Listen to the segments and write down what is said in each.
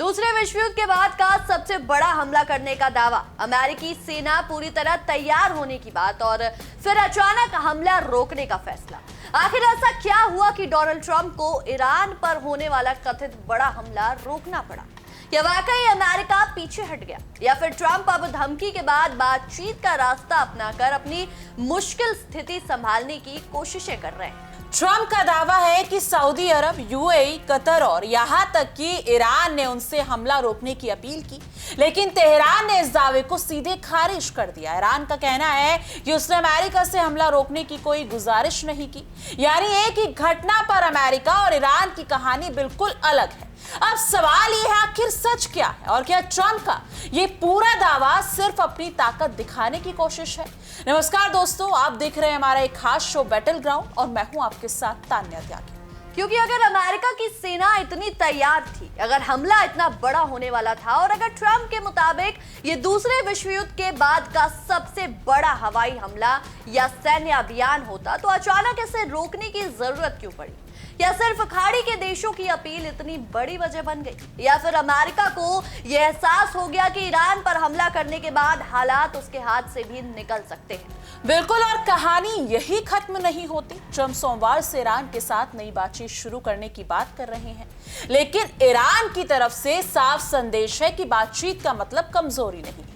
दूसरे विश्व युद्ध के बाद का सबसे बड़ा हमला करने का दावा, अमेरिकी सेना पूरी तरह तैयार होने की बात और फिर अचानक हमला रोकने का फैसला। आखिर ऐसा क्या हुआ कि डोनाल्ड ट्रंप को ईरान पर होने वाला कथित बड़ा हमला रोकना पड़ा? क्या वाकई अमेरिका पीछे हट गया या फिर ट्रंप अब धमकी के बाद बातचीत का रास्ता अपनाकर अपनी मुश्किल स्थिति संभालने की कोशिशें कर रहे हैं? ट्रंप का दावा है कि सऊदी अरब, यूएई, कतर और यहां तक कि ईरान ने उनसे हमला रोकने की अपील की, लेकिन तेहरान ने इस दावे को सीधे खारिज कर दिया। ईरान का कहना है कि उसने अमेरिका से हमला रोकने की कोई गुजारिश नहीं की। यानी एक ही घटना पर अमेरिका और ईरान की कहानी बिल्कुल अलग है। अब सवाल ये है, आखिर सच क्या है और क्या ट्रंप का ये पूरा दावा सिर्फ अपनी ताकत दिखाने की कोशिश है? नमस्कार दोस्तों, आप देख रहे हैं हमारा एक खास शो बैटल ग्राउंड और मैं हूं आपके साथ तान्या त्यागी। क्योंकि अगर अमेरिका की सेना इतनी तैयार थी, अगर हमला इतना बड़ा होने वाला था और अगर ट्रंप के मुताबिक ये दूसरे विश्व युद्ध के बाद का सबसे बड़ा हवाई हमला या सैन्य अभियान होता, तो अचानक इसे रोकने की जरूरत क्यों पड़ी? या सिर्फ खाड़ी के देशों की अपील इतनी बड़ी वजह बन गई, या फिर अमेरिका को यह एहसास हो गया कि ईरान पर हमला करने के बाद हालात उसके हाथ से भी निकल सकते हैं? बिल्कुल, और कहानी यही खत्म नहीं होती। ट्रंप सोमवार से ईरान के साथ नई बातचीत शुरू करने की बात कर रहे हैं, लेकिन ईरान की तरफ से साफ संदेश है कि बातचीत का मतलब कमजोरी नहीं है।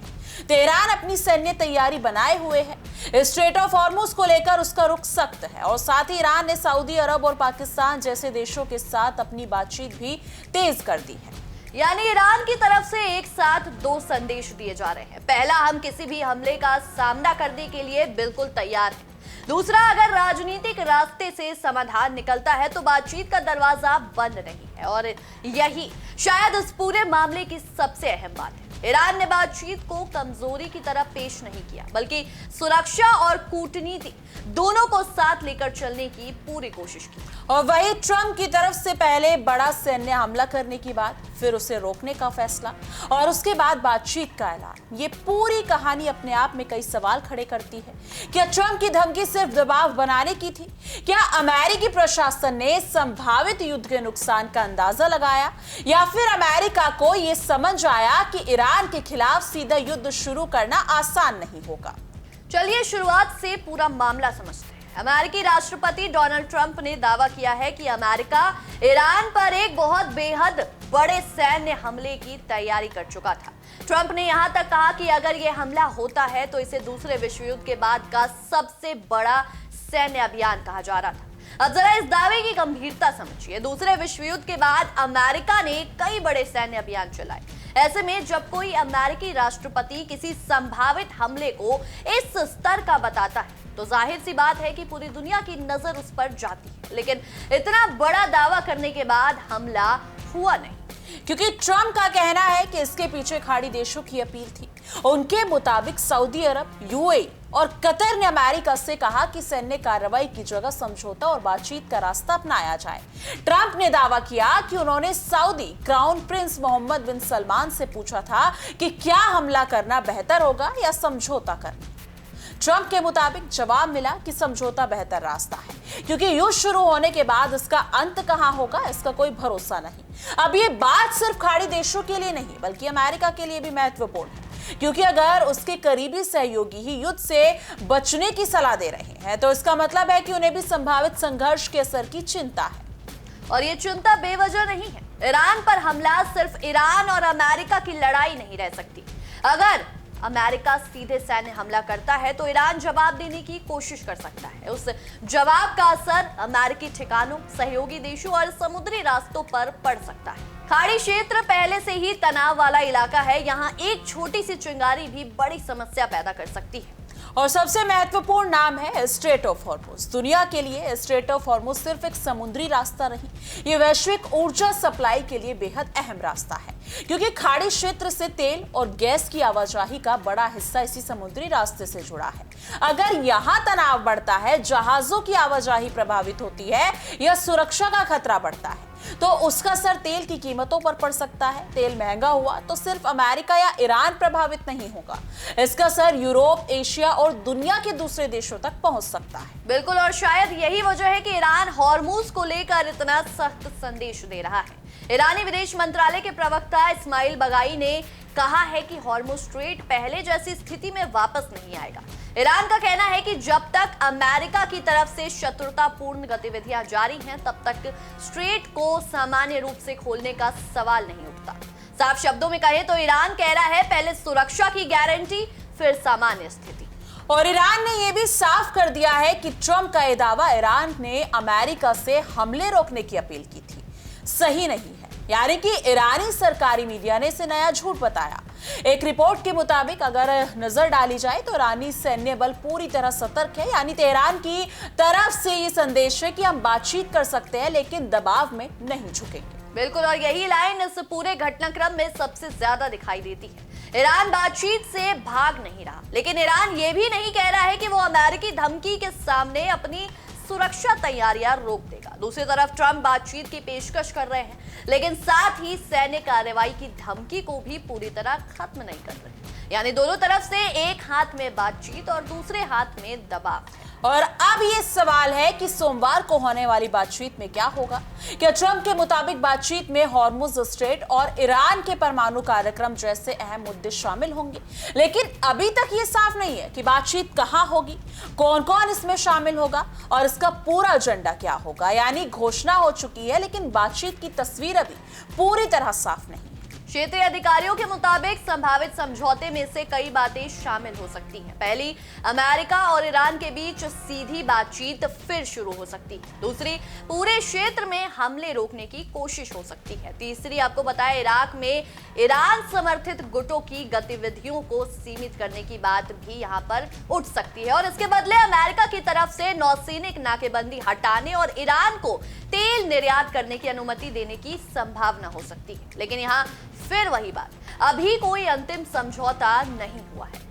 तेहरान अपनी सैन्य तैयारी बनाए हुए है। स्ट्रेट ऑफ हॉर्मुज को लेकर उसका रुख सख्त है और साथ ही ईरान ने सऊदी अरब और पाकिस्तान जैसे देशों के साथ अपनी बातचीत भी तेज कर दी है। यानी ईरान की तरफ से एक साथ दो संदेश दिए जा रहे हैं। पहला, हम किसी भी हमले का सामना करने के लिए बिल्कुल तैयार हैं। दूसरा, अगर राजनीतिक रास्ते से समाधान निकलता है तो बातचीत का दरवाजा बंद नहीं है। और यही शायद इस पूरे मामले की सबसे अहम बात है। ईरान ने बातचीत को कमजोरी की तरह पेश नहीं किया, बल्कि सुरक्षा और कूटनीति दोनों को साथ लेकर चलने की पूरी कोशिश की। और वही ट्रंप की तरफ से पहले बड़ा सैन्य हमला करने की बात, फिर उसे रोकने का फैसला और उसके बाद बातचीत का ऐलान। ये पूरी कहानी अपने आप में कई सवाल खड़े करती है। क्या ट्रंप की धमकी सिर्फ दबाव बनाने की थी? क्या अमेरिकी प्रशासन ने संभावित युद्ध के नुकसान का अंदाजा लगाया, या फिर अमेरिका को यह समझ आया कि ईरान के खिलाफ सीधा युद्ध शुरू करना आसान नहीं होगा? चलिए शुरुआत से पूरा मामला समझते हैं। अमेरिकी राष्ट्रपति डोनाल्ड ट्रंप ने दावा किया है कि अमेरिका ईरान पर एक बहुत बेहद बड़े सैन्य हमले की तैयारी कर चुका था। ट्रंप ने यहां तक कहा कि अगर यह हमला होता है तो इसे दूसरे विश्व युद्ध के बाद का सबसे बड़ा सैन्य अभियान कहा जा रहा था। अब जरा इस दावे की गंभीरता समझिए। दूसरे विश्व युद्ध के बाद अमेरिका ने कई बड़े सैन्य अभियान चलाए। ऐसे में जब कोई अमेरिकी राष्ट्रपति किसी संभावित हमले को इस स्तर का बताता है तो जाहिर सी बात है कि पूरी दुनिया की नजर उस पर जाती है। लेकिन इतना बड़ा दावा करने के बाद हमला हुआ नहीं, क्योंकि ट्रंप का कहना है कि इसके पीछे खाड़ी देशों की अपील थी। उनके मुताबिक सऊदी अरब, यूएई और कतर ने अमेरिका से कहा कि सैन्य कार्रवाई की जगह समझौता और बातचीत का रास्ता अपनाया जाए। ट्रंप ने दावा किया कि उन्होंने सऊदी क्राउन प्रिंस मोहम्मद बिन सलमान से पूछा था कि क्या हमला करना बेहतर होगा या समझौता करना। ट्रंप के मुताबिक जवाब मिला कि समझौता बेहतर रास्ता है, क्योंकि युद्ध शुरू होने के बाद इसका अंत कहां होगा इसका कोई भरोसा नहीं। अब ये बात सिर्फ खाड़ी देशों के लिए नहीं बल्कि अमेरिका के लिए भी महत्वपूर्ण है, क्योंकि अगर उसके करीबी सहयोगी ही युद्ध से बचने की सलाह दे रहे हैं तो इसका मतलब है कि उन्हें भी संभावित संघर्ष के असर की चिंता है। और ये चिंता बेवजह नहीं है। ईरान पर हमला सिर्फ ईरान और अमेरिका की लड़ाई नहीं रह सकती। अगर अमेरिका सीधे सैन्य हमला करता है तो ईरान जवाब देने की कोशिश कर सकता है। उस जवाब का असर अमेरिकी ठिकानों, सहयोगी देशों और समुद्री रास्तों पर पड़ सकता है। खाड़ी क्षेत्र पहले से ही तनाव वाला इलाका है। यहाँ एक छोटी सी चिंगारी भी बड़ी समस्या पैदा कर सकती है। और सबसे महत्वपूर्ण नाम है स्ट्रेट ऑफ हॉर्मुज। दुनिया के लिए स्ट्रेट ऑफ हॉर्मुज सिर्फ एक समुद्री रास्ता नहीं, ये वैश्विक ऊर्जा सप्लाई के लिए बेहद अहम रास्ता है, क्योंकि खाड़ी क्षेत्र से तेल और गैस की आवाजाही का बड़ा हिस्सा इसी समुद्री रास्ते से जुड़ा है। अगर यहाँ तनाव बढ़ता है, जहाजों की आवाजाही प्रभावित होती है या सुरक्षा का खतरा बढ़ता है तो उसका असर तेल की कीमतों पर पड़ सकता है। तेल महंगा हुआ तो सिर्फ अमेरिका या ईरान प्रभावित नहीं होगा, इसका असर यूरोप, एशिया और दुनिया के दूसरे देशों तक पहुंच सकता है। बिल्कुल, और शायद यही वजह है कि ईरान हॉर्मुज को लेकर इतना सख्त संदेश दे रहा है। ईरानी विदेश मंत्रालय के प्रवक्ता इस्माइल बगाई ने कहा है कि हॉर्मुज स्ट्रेट पहले जैसी स्थिति में वापस नहीं आएगा। ईरान का कहना है कि जब तक अमेरिका की तरफ से शत्रुतापूर्ण गतिविधियां जारी हैं, तब तक स्ट्रेट को सामान्य रूप से खोलने का सवाल नहीं उठता। साफ शब्दों में कहें तो ईरान कह रहा है, पहले सुरक्षा की गारंटी, फिर सामान्य स्थिति। और ईरान ने यह भी साफ कर दिया है कि ट्रंप का यह दावा ईरान ने अमेरिका से हमले रोकने की अपील की थी, सही नहीं है। यानी कि ईरानी सरकारी मीडिया ने इसे नया झूठ बताया। एक रिपोर्ट के मुताबिक अगर नजर डाली जाए तो ईरानी सैन्य बल पूरी तरह सतर्क है। यानी तेहरान की तरफ से ये संदेश है कि हम बातचीत कर सकते हैं लेकिन दबाव में नहीं झुकेंगे। बिल्कुल, और यही लाइन इस पूरे घटनाक्रम में सबसे ज्यादा दिखाई देती है। ईरान बातचीत से भाग नहीं रहा, लेकिन ईरान ये भी नहीं कह रहा है कि वो अमेरिकी धमकी के सामने अपनी सुरक्षा तैयारियां रोक देगा। दूसरी तरफ ट्रंप बातचीत की पेशकश कर रहे हैं, लेकिन साथ ही सैन्य कार्रवाई की धमकी को भी पूरी तरह खत्म नहीं कर रहे। यानी दोनों तरफ से एक हाथ में बातचीत और दूसरे हाथ में दबाव। और अब ये सवाल है कि सोमवार को होने वाली बातचीत में क्या होगा। क्या ट्रंप के मुताबिक बातचीत में हॉर्मुज स्ट्रेट और ईरान के परमाणु कार्यक्रम जैसे अहम मुद्दे शामिल होंगे, लेकिन अभी तक ये साफ नहीं है कि बातचीत कहां होगी, कौन कौन इसमें शामिल होगा और इसका पूरा एजेंडा क्या होगा। यानी घोषणा हो चुकी है लेकिन बातचीत की तस्वीर अभी पूरी तरह साफ नहीं। क्षेत्रीय अधिकारियों के मुताबिक संभावित समझौते में से कई बातें शामिल हो सकती हैं। पहली, अमेरिका और ईरान के बीच सीधी बातचीत फिर शुरू हो सकती है। दूसरी, पूरे क्षेत्र में हमले रोकने की कोशिश हो सकती है। तीसरी, आपको बताया, इराक में ईरान समर्थित गुटों की गतिविधियों को सीमित करने की बात भी यहां पर उठ सकती है और इसके बदले अमेरिका की तरफ से नौसैनिक नाकेबंदी हटाने और ईरान को तेल निर्यात करने की अनुमति देने की संभावना हो सकती है। लेकिन यहाँ फिर वही बात, अभी कोई अंतिम समझौता नहीं हुआ है।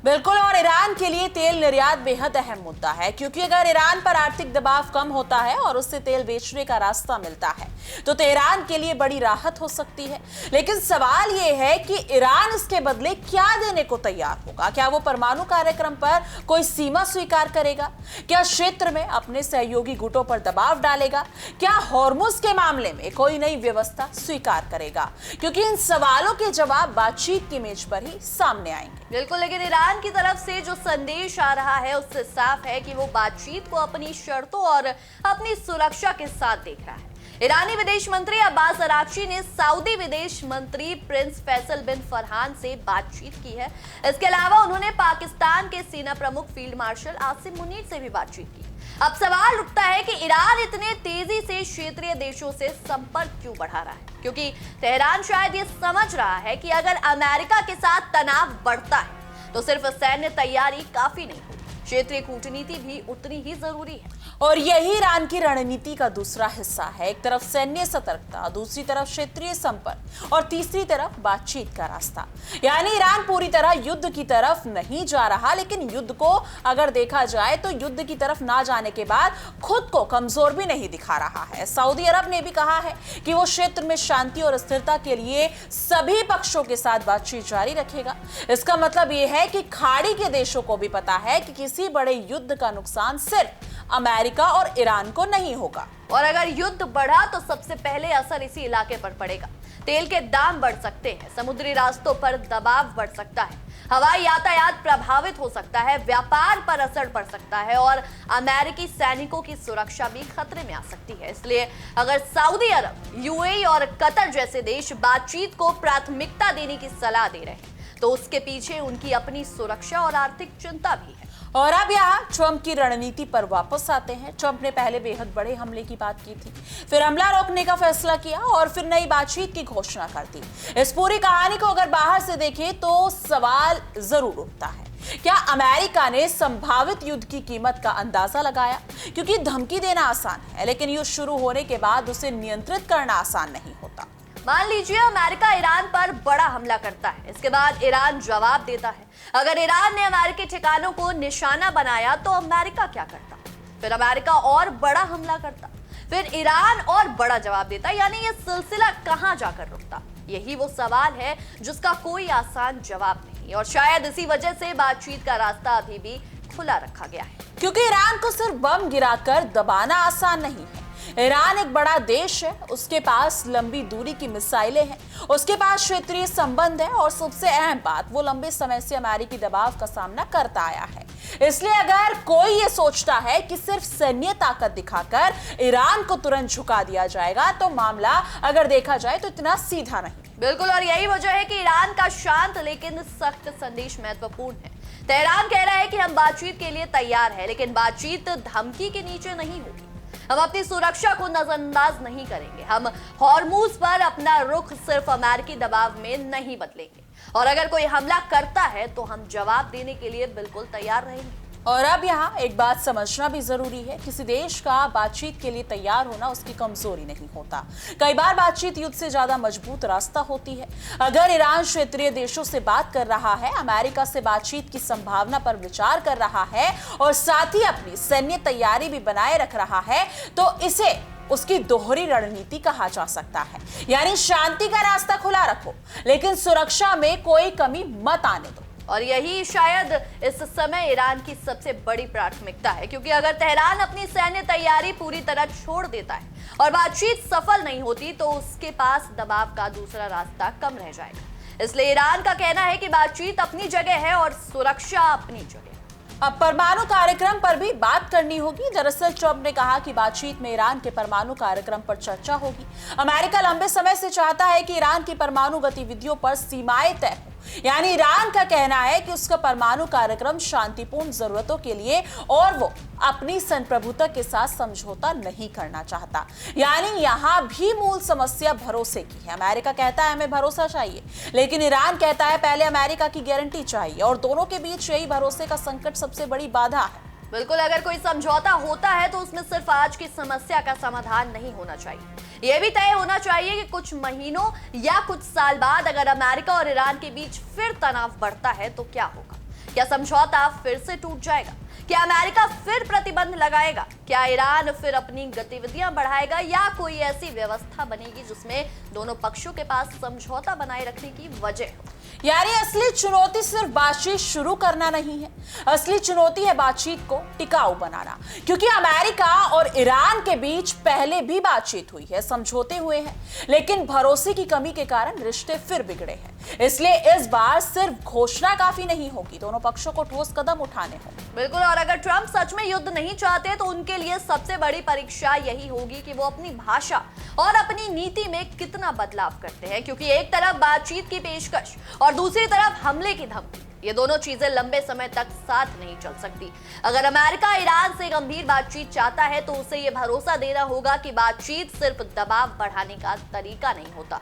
बिल्कुल, और ईरान के लिए तेल निर्यात बेहद अहम मुद्दा है, क्योंकि अगर ईरान पर आर्थिक दबाव कम होता है और उससे तेल बेचने का रास्ता मिलता है तो तेहरान के लिए बड़ी राहत हो सकती है। लेकिन सवाल यह है कि ईरान इसके बदले क्या देने को तैयार होगा। क्या वो परमाणु कार्यक्रम पर कोई सीमा स्वीकार करेगा? क्या क्षेत्र में अपने सहयोगी गुटों पर दबाव डालेगा? क्या हॉर्मुज के मामले में कोई नई व्यवस्था स्वीकार करेगा? क्योंकि इन सवालों के जवाब बातचीत की मेज पर ही सामने आएंगे। बिल्कुल, लेकिन ईरान की तरफ से जो संदेश आ रहा है उससे साफ है कि वो बातचीत को अपनी शर्तों और अपनी सुरक्षा के साथ देख रहा है। ईरानी विदेश मंत्री अब्बास अराक्ची ने सऊदी विदेश मंत्री प्रिंस फैसल बिन फरहान से बातचीत की है। इसके अलावा उन्होंने पाकिस्तान के सेना प्रमुख फील्ड मार्शल आसिम मुनीर से भी बातचीत की। अब सवाल उठता है कि ईरान इतने तेजी से क्षेत्रीय देशों से संपर्क क्यों बढ़ा रहा है, क्योंकि तेहरान शायद ये समझ रहा है कि अगर अमेरिका के साथ तनाव बढ़ता है तो सिर्फ सैन्य तैयारी काफी नहीं होगी, क्षेत्रीय कूटनीति भी उतनी ही जरूरी है। और यही ईरान की रणनीति का दूसरा हिस्सा है। एक तरफ सैन्य सतर्कता, दूसरी तरफ क्षेत्रीय संपर्क और तीसरी तरफ बातचीत का रास्ता। यानी ईरान पूरी तरह युद्ध की तरफ नहीं जा रहा, लेकिन युद्ध को अगर देखा जाए तो युद्ध की तरफ ना जाने के बाद खुद को कमजोर भी नहीं दिखा रहा है। सऊदी अरब ने भी कहा है कि वो क्षेत्र में शांति और स्थिरता के लिए सभी पक्षों के साथ बातचीत जारी रखेगा। इसका मतलब यह है कि खाड़ी के देशों को भी पता है कि किसी बड़े युद्ध का नुकसान सिर्फ अमेरिका और ईरान को नहीं होगा। और अगर युद्ध बढ़ा तो सबसे पहले असर इसी इलाके पर पड़ेगा। तेल के दाम बढ़ सकते हैं, समुद्री रास्तों पर दबाव बढ़ सकता है, हवाई यातायात प्रभावित हो सकता है, व्यापार पर असर पड़ सकता है और अमेरिकी सैनिकों की सुरक्षा भी खतरे में आ सकती है। इसलिए अगर सऊदी अरब, यूएई और कतर जैसे देश बातचीत को प्राथमिकता देने की सलाह दे रहे हैं तो उसके पीछे उनकी अपनी सुरक्षा और आर्थिक चिंता भी है। और अब यहाँ ट्रंप की रणनीति पर वापस आते हैं। ट्रंप ने पहले बेहद बड़े हमले की बात की थी, फिर हमला रोकने का फैसला किया और फिर नई बातचीत की घोषणा कर दी। इस पूरी कहानी को अगर बाहर से देखें तो सवाल जरूर उठता है, क्या अमेरिका ने संभावित युद्ध की कीमत का अंदाजा लगाया? क्योंकि धमकी देना आसान है, लेकिन युद्ध शुरू होने के बाद उसे नियंत्रित करना आसान नहीं होता। मान लीजिए अमेरिका ईरान पर बड़ा हमला करता है, इसके बाद ईरान जवाब देता है। अगर ईरान ने अमेरिकी ठिकानों को निशाना बनाया तो अमेरिका क्या करता? फिर अमेरिका और बड़ा हमला करता, फिर ईरान और बड़ा जवाब देता। यानी ये सिलसिला कहां जाकर रुकता? यही वो सवाल है जिसका कोई आसान जवाब नहीं, और शायद इसी वजह से बातचीत का रास्ता अभी भी खुला रखा गया है। क्योंकि ईरान को सिर्फ बम गिराकर दबाना आसान नहीं है, ईरान एक बड़ा देश है, उसके पास लंबी दूरी की मिसाइलें हैं, उसके पास क्षेत्रीय संबंध है और सबसे अहम बात, वो लंबे समय से अमेरिकी दबाव का सामना करता आया है। इसलिए अगर कोई ये सोचता है कि सिर्फ सैन्य ताकत दिखाकर ईरान को तुरंत झुका दिया जाएगा, तो मामला अगर देखा जाए तो इतना सीधा नहीं। बिल्कुल, और यही वजह है कि ईरान का शांत लेकिन सख्त संदेश महत्वपूर्ण है। तेहरान कह रहा है कि हम बातचीत के लिए तैयार हैं, लेकिन बातचीत धमकी के नीचे नहीं होगी। हम अपनी सुरक्षा को नजरअंदाज नहीं करेंगे। हम हॉर्मूज पर अपना रुख सिर्फ अमेरिकी दबाव में नहीं बदलेंगे, और अगर कोई हमला करता है तो हम जवाब देने के लिए बिल्कुल तैयार रहेंगे। और अब यहाँ एक बात समझना भी जरूरी है, किसी देश का बातचीत के लिए तैयार होना उसकी कमजोरी नहीं होता। कई बार बातचीत युद्ध से ज्यादा मजबूत रास्ता होती है। अगर ईरान क्षेत्रीय देशों से बात कर रहा है, अमेरिका से बातचीत की संभावना पर विचार कर रहा है और साथ ही अपनी सैन्य तैयारी भी बनाए रख रहा है, तो इसे उसकी दोहरी रणनीति कहा जा सकता है। यानी शांति का रास्ता खुला रखो, लेकिन सुरक्षा में कोई कमी मत आने दो। और यही शायद इस समय ईरान की सबसे बड़ी प्राथमिकता है, क्योंकि अगर तेहरान अपनी सैन्य तैयारी पूरी तरह छोड़ देता है और बातचीत सफल नहीं होती, तो उसके पास दबाव का दूसरा रास्ता कम रह जाएगा। इसलिए ईरान का कहना है कि बातचीत अपनी जगह है और सुरक्षा अपनी जगह। अब परमाणु कार्यक्रम पर भी बात करनी होगी। दरअसल ट्रंप ने कहा कि बातचीत में ईरान के परमाणु कार्यक्रम पर चर्चा होगी। अमेरिका लंबे समय से चाहता है कि ईरान की परमाणु गतिविधियों पर सीमाएं तय हो। यानी ईरान का कहना है कि उसका परमाणु कार्यक्रम शांतिपूर्ण जरूरतों के लिए, और वो अपनी संप्रभुता के साथ समझौता नहीं करना चाहता। यानी यहां भी मूल समस्या भरोसे की है। अमेरिका कहता है हमें भरोसा चाहिए, लेकिन ईरान कहता है पहले अमेरिका की गारंटी चाहिए, और दोनों के बीच यही भरोसे का संकट सबसे बड़ी बाधा है। बिल्कुल, अगर कोई समझौता होता है तो उसमें सिर्फ आज की समस्या का समाधान नहीं होना चाहिए। यह भी तय होना चाहिए कि कुछ महीनों या कुछ साल बाद अगर अमेरिका और ईरान के बीच फिर तनाव बढ़ता है तो क्या होगा। क्या समझौता फिर से टूट जाएगा? क्या अमेरिका फिर प्रतिबंध लगाएगा? क्या ईरान फिर अपनी गतिविधियां बढ़ाएगा, या कोई ऐसी व्यवस्था बनेगी जिसमें दोनों पक्षों के पास समझौता बनाए रखने की वजह हो? यानी असली चुनौती सिर्फ बातचीत शुरू करना नहीं है, असली चुनौती है बातचीत को टिकाऊ बनाना। क्योंकि अमेरिका और ईरान के बीच पहले भी बातचीत हुई है, समझौते हुए हैं, लेकिन भरोसे की कमी के कारण रिश्ते फिर बिगड़े हैं। इसलिए इस बार सिर्फ घोषणा काफी नहीं होगी, दोनों पक्षों को ठोस कदम उठाने होंगे। बिल्कुल, और अगर ट्रंप सच में युद्ध नहीं चाहते तो उनके लिए सबसे बड़ी परीक्षा यही होगी कि वो अपनी भाषा और अपनी नीति में कितना बदलाव करते हैं। क्योंकि एक तरफ बातचीत की पेशकश और दूसरी तरफ हमले की धमकी, ये दोनों चीजें लंबे समय तक साथ नहीं चल सकती। अगर अमेरिका ईरान से गंभीर बातचीत चाहता है तो उसे ये भरोसा देना होगा कि बातचीत सिर्फ दबाव बढ़ाने का तरीका नहीं होता।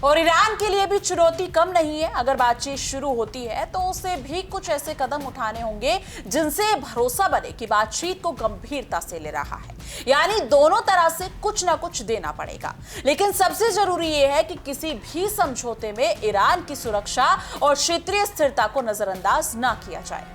और ईरान के लिए भी चुनौती कम नहीं है। अगर बातचीत शुरू होती है तो उसे भी कुछ ऐसे कदम उठाने होंगे जिनसे भरोसा बने कि बातचीत को गंभीरता से ले रहा है। यानी दोनों तरह से कुछ ना कुछ देना पड़ेगा। लेकिन सबसे जरूरी यह है कि किसी भी समझौते में ईरान की सुरक्षा और क्षेत्रीय स्थिरता को नजरअंदाज ना किया जाए।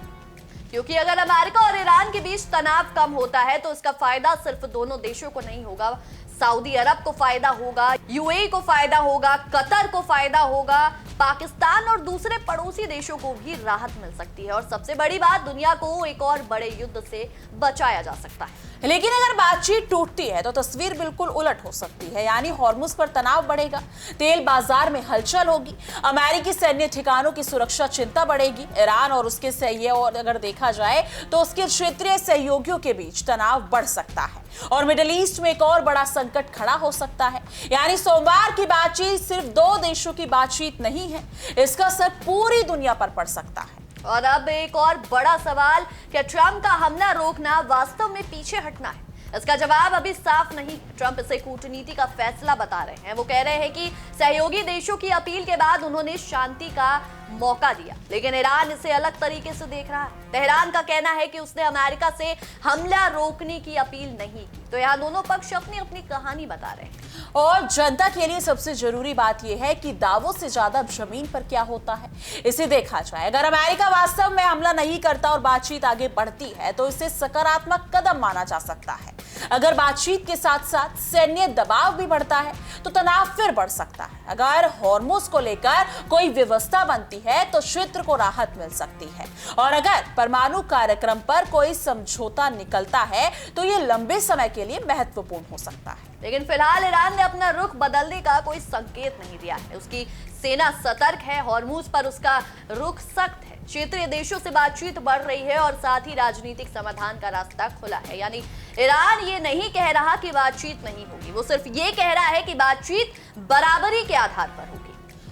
क्योंकि अगर अमेरिका और ईरान के बीच तनाव कम होता है तो इसका फायदा सिर्फ दोनों देशों को नहीं होगा, सऊदी अरब को फायदा होगा, यूएई को फायदा होगा, कतर को फायदा होगा, पाकिस्तान और दूसरे पड़ोसी देशों को भी राहत मिल सकती है, और सबसे बड़ी बात, दुनिया को एक और बड़े युद्ध से बचाया जा सकता है। लेकिन अगर बातचीत टूटती है तो तस्वीर बिल्कुल उलट हो सकती है। यानी हॉर्मुज पर तनाव बढ़ेगा, तेल बाजार में हलचल होगी, अमेरिकी सैन्य ठिकानों की सुरक्षा चिंता बढ़ेगी, ईरान और उसके और अगर देखा जाए तो उसके क्षेत्रीय सहयोगियों के बीच तनाव बढ़ सकता है, और मिडिल ईस्ट में एक और बड़ा संकट खड़ा हो सकता है। यानी सोमवार की बातचीत सिर्फ दो देशों की बातचीत नहीं है, इसका असर पूरी दुनिया पर पड़ सकता है। और अब एक और बड़ा सवाल, क्या ट्रंप का हमला रोकना वास्तव में पीछे हटना है? इसका जवाब अभी साफ नहीं। ट्रंप इसे कूटनीति का फैसला बता रहे हैं। वो कह रहे हैं कि सहयोगी देशों की अपील के बाद उन्होंने शांति का मौका दिया, लेकिन ईरान इसे अलग तरीके से देख रहा है। तेहरान का कहना है कि उसने अमेरिका से हमला रोकने की अपील नहीं की। तो यहाँ दोनों पक्ष अपनी अपनी कहानी बता रहे हैं। और जनता के लिए सबसे जरूरी बात यह है कि दावों से ज्यादा जमीन पर क्या होता है, इसे देखा जाए। अगर अमेरिका वास्तव में हमला नहीं करता और बातचीत आगे बढ़ती है तो इसे सकारात्मक कदम माना जा सकता है। अगर बातचीत के साथ साथ सैन्य दबाव भी बढ़ता है तो तनाव फिर बढ़ सकता है। अगर हॉर्मुज को लेकर कोई व्यवस्था बनती है तो क्षेत्र को राहत मिल सकती है, और अगर परमाणु कार्यक्रम पर कोई समझौता निकलता है तो यह लंबे समय के लिए महत्वपूर्ण हो सकता है। लेकिन फिलहाल ईरान ने अपना रुख बदलने का कोई संकेत नहीं दिया है। उसकी सेना सतर्क है, हॉर्मुज पर उसका रुख सख्त है, क्षेत्रीय देशों से बातचीत बढ़ रही है और साथ ही राजनीतिक समाधान का रास्ता खुला है। यानी ईरान ये नहीं कह रहा कि बातचीत नहीं होगी, वो सिर्फ ये कह रहा है कि बातचीत बराबरी के आधार पर होगी।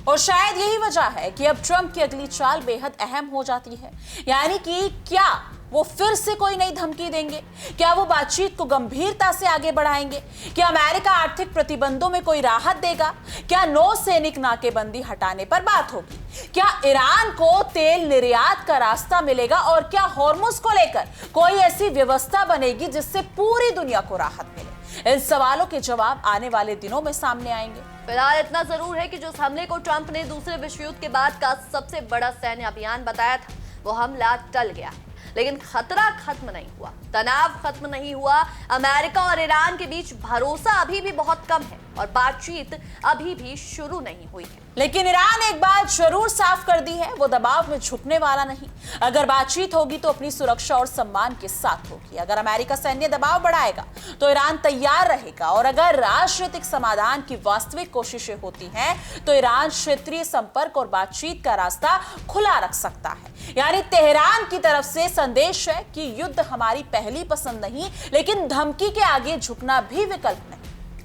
और शायद यही वजह है कि अब ट्रंप की अगली चाल बेहद अहम हो जाती है। यानी कि क्या वो फिर से कोई नई धमकी देंगे? क्या वो बातचीत को गंभीरता से आगे बढ़ाएंगे? क्या अमेरिका आर्थिक प्रतिबंधों में कोई राहत देगा? क्या नौसैनिक नाकेबंदी हटाने पर बात होगी? क्या ईरान को तेल निर्यात का रास्ता मिलेगा? और क्या हॉर्मुज को लेकर कोई ऐसी व्यवस्था बनेगी जिससे पूरी दुनिया को राहत मिले? इन सवालों के जवाब आने वाले दिनों में सामने आएंगे। फिलहाल इतना जरूर है कि जिस हमले को ट्रंप ने दूसरे विश्व युद्ध के बाद का सबसे बड़ा सैन्य अभियान बताया था, वो हमला टल गया है। लेकिन खतरा खत्म नहीं हुआ, तनाव खत्म नहीं हुआ। अमेरिका और ईरान के बीच भरोसा अभी भी बहुत कम है और बातचीत अभी भी शुरू नहीं हुई है। लेकिन ईरान एक बात जरूर साफ कर दी है, वो दबाव में झुकने वाला नहीं। अगर बातचीत होगी तो अपनी सुरक्षा और सम्मान के साथ होगी। अगर अमेरिका सैन्य दबाव बढ़ाएगा तो ईरान तैयार रहेगा, और अगर राजनीतिक समाधान की वास्तविक कोशिशें होती हैं तो ईरान क्षेत्रीय संपर्क और बातचीत का रास्ता खुला रख सकता है। यानी तेहरान की तरफ से संदेश है कि युद्ध हमारी पहली पसंद नहीं, लेकिन धमकी के आगे झुकना भी विकल्प नहीं।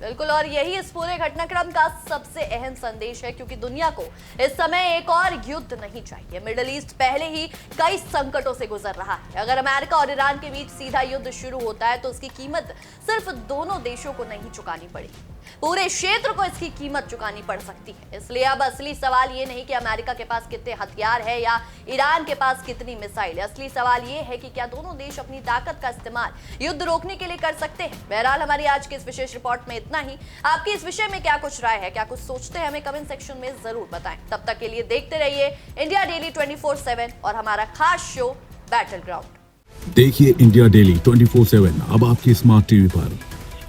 बिल्कुल, और यही इस पूरे घटनाक्रम का सबसे अहम संदेश है, क्योंकि दुनिया को इस समय एक और युद्ध नहीं चाहिए। मिडिल ईस्ट पहले ही कई संकटों से गुजर रहा है। अगर अमेरिका और ईरान के बीच सीधा युद्ध शुरू होता है तो उसकी कीमत सिर्फ दोनों देशों को नहीं चुकानी पड़ेगी, पूरे क्षेत्र को इसकी कीमत चुकानी पड़ सकती है। इसलिए अब असली सवाल ये नहीं कि अमेरिका के पास कितने हथियार है या ईरान के पास कितनी मिसाइल है। असली सवाल ये है कि क्या दोनों देश अपनी ताकत का इस्तेमाल युद्ध रोकने के लिए कर सकते हैं। बहरहाल हमारी आज की इस विशेष रिपोर्ट में इतना ही। आपकी इस विषय में क्या कुछ राय है, क्या कुछ सोचते हैं, हमें कमेंट सेक्शन में जरूर बताएं। तब तक के लिए देखते रहिए इंडिया डेली 24/7 और हमारा खास शो बैटल ग्राउंड। देखिए इंडिया डेली 24/7 अब आपकी स्मार्ट टीवी पर।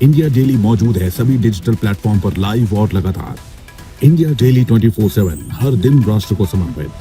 इंडिया डेली मौजूद है सभी डिजिटल प्लेटफॉर्म पर लाइव और लगातार। इंडिया डेली 24/7 हर दिन राष्ट्र को समर्पित।